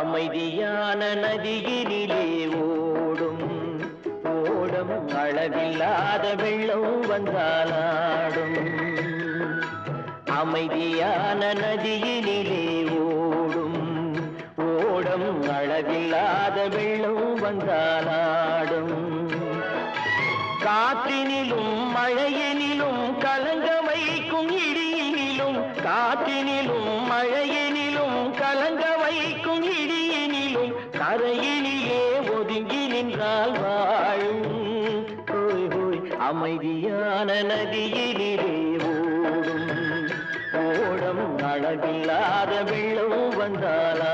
அமைதியான நதியினிலே ஓடும் ஓடம் அளவில்லாத வெள்ளம் வந்தாலாடும் அமைதியான நதியினிலே ஓடும் ஓடம் அளவில்லாத வெள்ளம் வந்தாலாடும் காற்றினிலும் மழையினிலும் கலங்க வைக்கும் இடியினிலும் காற்றினிலும் மழையினிலும் கலங்க வைக்கும் இடியினிலும் கரையினிலே ஒதுங்கி நின்றால் வாழும் ஹோய் ஹோய் அமைதியான நதியினிலே ஓடும் ஓடம் அளவில்லாத வெள்ளம் வந்தாலா